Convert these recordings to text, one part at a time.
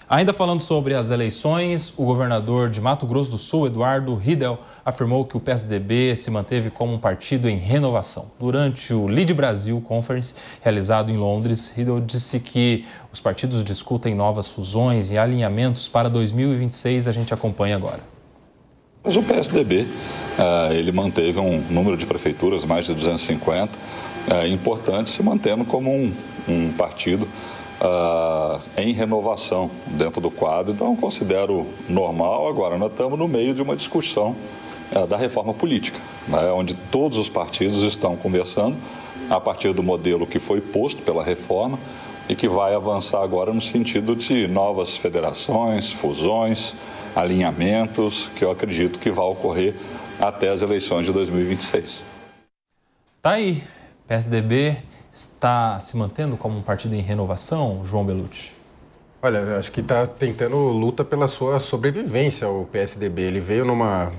Ainda falando sobre as eleições, o governador de Mato Grosso do Sul, Eduardo Riedel, afirmou que o PSDB se manteve como um partido em renovação. Durante o Lead Brasil Conference, realizado em Londres, Riedel disse que os partidos discutem novas fusões e alinhamentos para 2026. A gente acompanha agora. Mas o PSDB, ele manteve um número de prefeituras, mais de 250, importante, se mantendo como um partido em renovação dentro do quadro. Então, eu considero normal. Agora, nós estamos no meio de uma discussão da reforma política, né, onde todos os partidos estão conversando a partir do modelo que foi posto pela reforma e que vai avançar agora no sentido de novas federações, fusões, alinhamentos, que eu acredito que vai ocorrer até as eleições de 2026. Tá aí, PSDB está se mantendo como um partido em renovação, João Belucci? Olha, acho que está tentando luta pela sua sobrevivência o PSDB. Ele veio numa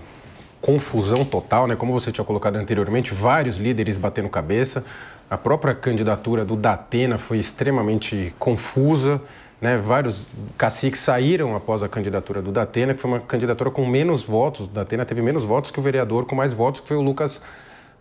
confusão total, né? Como você tinha colocado anteriormente, vários líderes batendo cabeça. A própria candidatura do Datena foi extremamente confusa, né? Vários caciques saíram após a candidatura do Datena, que foi uma candidatura com menos votos. O Datena teve menos votos que o vereador com mais votos, que foi o Lucas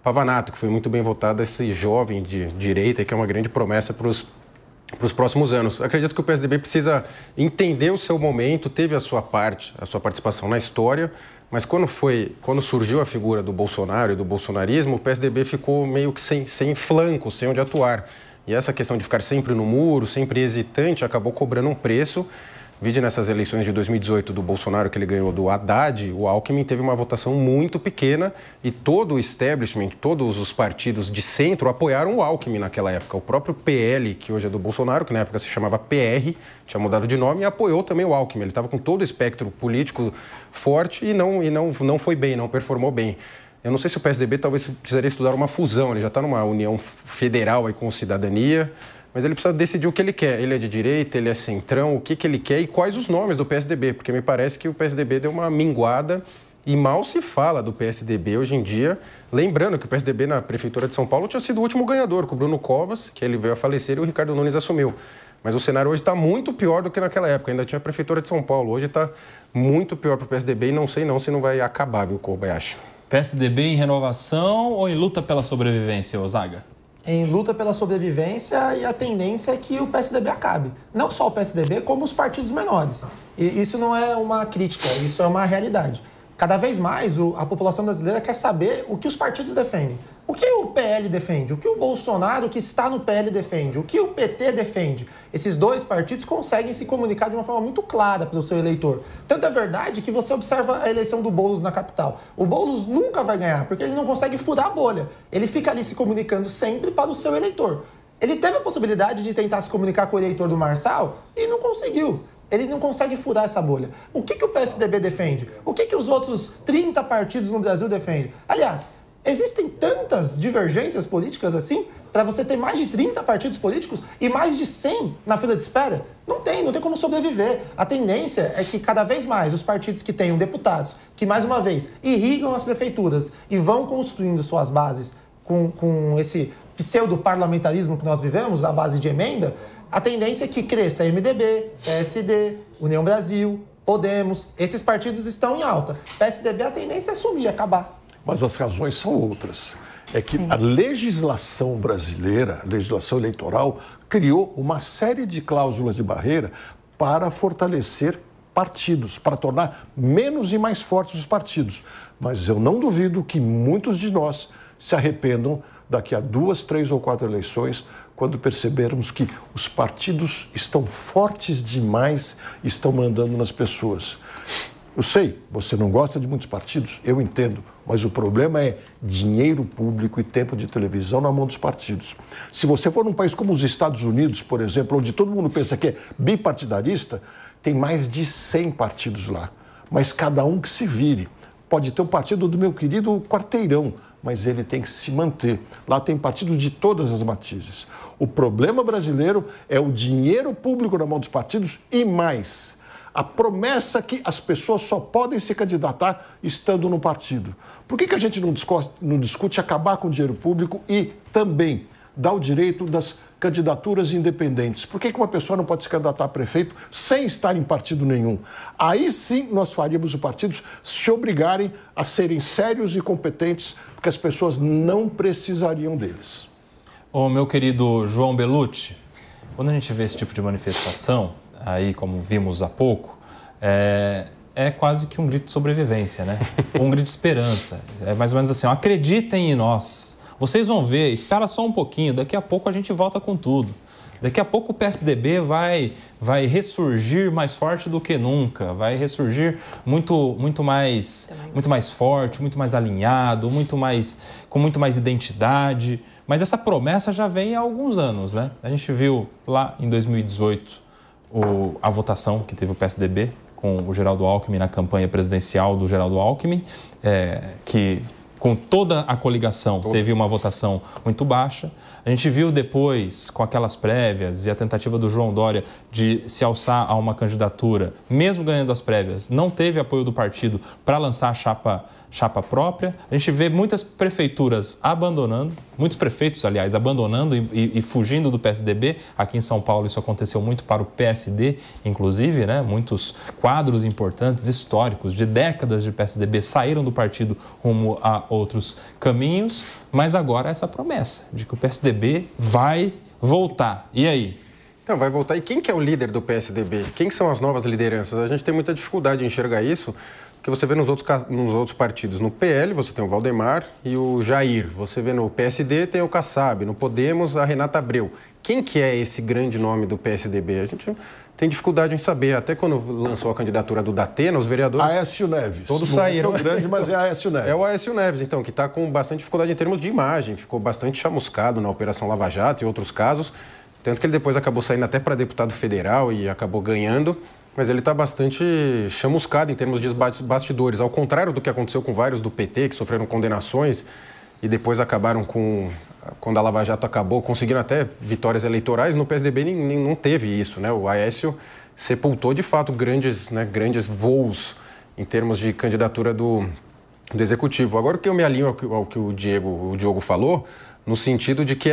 Pavanato, que foi muito bem votado, esse jovem de direita, que é uma grande promessa para os próximos anos. Acredito que o PSDB precisa entender o seu momento, teve a sua participação na história, mas quando surgiu a figura do Bolsonaro e do bolsonarismo, o PSDB ficou meio que sem flanco, sem onde atuar. E essa questão de ficar sempre no muro, sempre hesitante, acabou cobrando um preço. Vide nessas eleições de 2018 do Bolsonaro, que ele ganhou do Haddad, o Alckmin teve uma votação muito pequena e todo o establishment, todos os partidos de centro apoiaram o Alckmin naquela época. O próprio PL, que hoje é do Bolsonaro, que na época se chamava PR, tinha mudado de nome, e apoiou também o Alckmin. Ele estava com todo o espectro político forte e não foi bem, não performou bem. Eu não sei se o PSDB talvez precisaria estudar uma fusão, ele já está numa união federal aí com o Cidadania, mas ele precisa decidir o que ele quer. Ele é de direita, ele é centrão, o que ele quer e quais os nomes do PSDB, porque me parece que o PSDB deu uma minguada e mal se fala do PSDB hoje em dia. Lembrando que o PSDB na Prefeitura de São Paulo tinha sido o último ganhador, com o Bruno Covas, que ele veio a falecer e o Ricardo Nunes assumiu. Mas o cenário hoje está muito pior do que naquela época. Ainda tinha a Prefeitura de São Paulo. Hoje está muito pior para o PSDB e não sei se não vai acabar, viu, Kobayashi? PSDB em renovação ou em luta pela sobrevivência, Ozaga? Em luta pela sobrevivência, e a tendência é que o PSDB acabe. Não só o PSDB, como os partidos menores. E isso não é uma crítica, isso é uma realidade. Cada vez mais a população brasileira quer saber o que os partidos defendem. O que o PL defende? O que o Bolsonaro, que está no PL, defende? O que o PT defende? Esses dois partidos conseguem se comunicar de uma forma muito clara para o seu eleitor. Tanto é verdade que você observa a eleição do Boulos na capital. O Boulos nunca vai ganhar, porque ele não consegue furar a bolha. Ele fica ali se comunicando sempre para o seu eleitor. Ele teve a possibilidade de tentar se comunicar com o eleitor do Marçal e não conseguiu. Ele não consegue furar essa bolha. O que o PSDB defende? O que os outros 30 partidos no Brasil defendem? Aliás, existem tantas divergências políticas assim, para você ter mais de 30 partidos políticos e mais de 100 na fila de espera? Não tem como sobreviver. A tendência é que cada vez mais os partidos que tenham deputados, que mais uma vez irrigam as prefeituras e vão construindo suas bases com esse pseudo-parlamentarismo que nós vivemos, a base de emenda, a tendência é que cresça MDB, PSD, União Brasil, Podemos. Esses partidos estão em alta. PSDB, a tendência é sumir, acabar. Mas as razões são outras. É que a legislação brasileira, a legislação eleitoral, criou uma série de cláusulas de barreira para fortalecer partidos, para tornar menos e mais fortes os partidos. Mas eu não duvido que muitos de nós se arrependam daqui a 2, 3 ou 4 eleições, quando percebermos que os partidos estão fortes demais e estão mandando nas pessoas. Eu sei, você não gosta de muitos partidos, eu entendo, mas o problema é dinheiro público e tempo de televisão na mão dos partidos. Se você for num país como os Estados Unidos, por exemplo, onde todo mundo pensa que é bipartidarista, tem mais de 100 partidos lá, mas cada um que se vire. Pode ter o partido do meu querido Quarteirão, mas ele tem que se manter. Lá tem partidos de todas as matizes. O problema brasileiro é o dinheiro público na mão dos partidos e mais. A promessa que as pessoas só podem se candidatar estando no partido. Por que a gente não discute acabar com o dinheiro público e também dá o direito das candidaturas independentes. Por que uma pessoa não pode se candidatar a prefeito sem estar em partido nenhum? Aí sim nós faríamos os partidos se obrigarem a serem sérios e competentes, porque as pessoas não precisariam deles. Ô, meu querido João Bellucci, quando a gente vê esse tipo de manifestação, aí como vimos há pouco, é quase que um grito de sobrevivência, né? Um grito de esperança. É mais ou menos assim, ó, acreditem em nós. Vocês vão ver, espera só um pouquinho, daqui a pouco a gente volta com tudo. Daqui a pouco o PSDB vai ressurgir mais forte do que nunca, vai ressurgir muito mais forte, muito mais alinhado, com muito mais identidade. Mas essa promessa já vem há alguns anos, né? A gente viu lá em 2018 a votação que teve o PSDB com o Geraldo Alckmin na campanha presidencial do Geraldo Alckmin, que com toda a coligação teve uma votação muito baixa. A gente viu depois, com aquelas prévias e a tentativa do João Dória de se alçar a uma candidatura, mesmo ganhando as prévias, não teve apoio do partido para lançar a chapa própria. A gente vê muitas prefeituras abandonando, muitos prefeitos, aliás, abandonando e fugindo do PSDB. Aqui em São Paulo isso aconteceu muito para o PSD, inclusive, né? Muitos quadros importantes, históricos, de décadas de PSDB saíram do partido rumo a outros caminhos, mas agora essa promessa de que o PSDB vai voltar. E aí? Então, vai voltar. E quem que é o líder do PSDB? Quem são as novas lideranças? A gente tem muita dificuldade em enxergar isso, porque você vê nos outros partidos. No PL você tem o Valdemar e o Jair. Você vê no PSD tem o Kassab. No Podemos, a Renata Abreu. Quem que é esse grande nome do PSDB? A gente tem dificuldade em saber. Até quando lançou a candidatura do Datena, os vereadores... Aécio Neves. Todos saíram. Não é tão grande, mas é Aécio Neves. É o Aécio Neves, então, que está com bastante dificuldade em termos de imagem. Ficou bastante chamuscado na Operação Lava Jato e outros casos. Tanto que ele depois acabou saindo até para deputado federal e acabou ganhando. Mas ele está bastante chamuscado em termos de bastidores. Ao contrário do que aconteceu com vários do PT, que sofreram condenações e depois acabaram com... Quando a Lava Jato acabou, conseguindo até vitórias eleitorais, no PSDB não teve isso, né? O Aécio sepultou, de fato, grandes voos em termos de candidatura do Executivo. Agora, o que eu me alinho ao que o Diogo falou, no sentido de que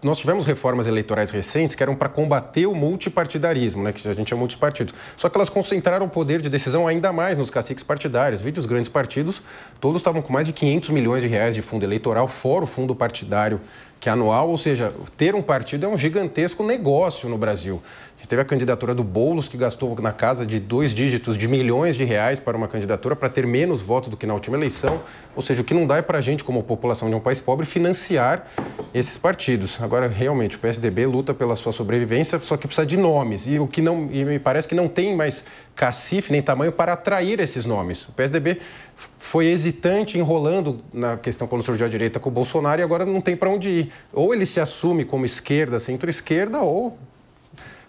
nós tivemos reformas eleitorais recentes que eram para combater o multipartidarismo, né, que a gente chama multipartido. Só que elas concentraram o poder de decisão ainda mais nos caciques partidários. Os grandes partidos, todos estavam com mais de 500 milhões de reais de fundo eleitoral, fora o fundo partidário, que é anual, ou seja, ter um partido é um gigantesco negócio no Brasil. A gente teve a candidatura do Boulos, que gastou na casa de 2 dígitos de milhões de reais para uma candidatura, para ter menos votos do que na última eleição. Ou seja, o que não dá é para a gente, como população de um país pobre, financiar esses partidos. Agora, realmente, o PSDB luta pela sua sobrevivência, só que precisa de nomes. E me parece que não tem mais cacife nem tamanho para atrair esses nomes. O PSDB foi hesitante, enrolando na questão quando surgiu a direita com o Bolsonaro, e agora não tem para onde ir. Ou ele se assume como esquerda, centro-esquerda, ou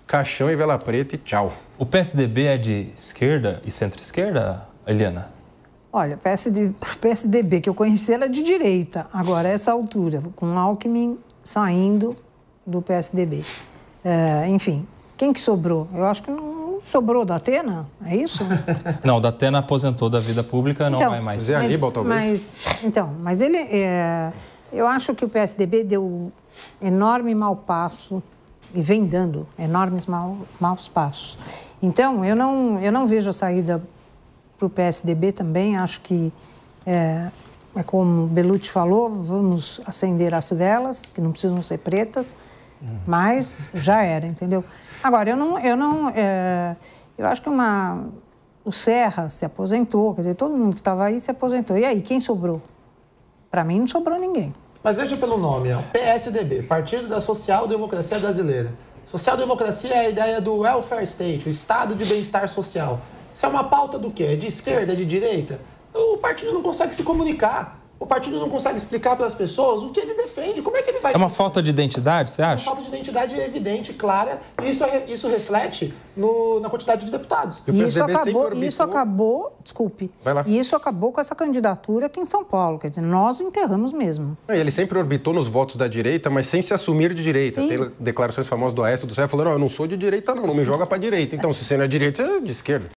caixão e vela preta e tchau. O PSDB é de esquerda e centro-esquerda, Eliana? Olha, o PSDB que eu conheci era de direita, agora a essa altura, com Alckmin saindo do PSDB. Enfim, quem que sobrou? Eu acho que não sobrou da Atena, é isso? Não, o Datena aposentou da vida pública, não vai mais. Zé Aníbal, talvez. Mas ele... eu acho que o PSDB deu enorme mau passo e vem dando enormes maus passos. Então, eu não vejo a saída para o PSDB também. Acho que, como o Bellucci falou, vamos acender as velas, que não precisam ser pretas, mas já era, entendeu? Agora, eu acho que o Serra se aposentou, quer dizer, todo mundo que estava aí se aposentou. E aí, quem sobrou? Para mim, não sobrou ninguém. Mas veja pelo nome, ó, PSDB, Partido da Social Democracia Brasileira. Social democracia é a ideia do welfare state, o estado de bem-estar social. Isso é uma pauta do quê? É de esquerda, de direita? O partido não consegue se comunicar. O partido não consegue explicar para as pessoas o que ele defende. Como é que ele vai... É uma falta de identidade, você acha? É uma falta de identidade evidente, clara. E isso reflete na quantidade de deputados. E isso acabou, desculpe, Vai lá. E isso acabou com essa candidatura aqui em São Paulo. Quer dizer, nós enterramos mesmo. Ele sempre orbitou nos votos da direita, mas sem se assumir de direita. Sim. Tem declarações famosas do Aécio do Serra falando, não, eu não sou de direita não me joga para direita. Então, se você não é direita, você é de esquerda.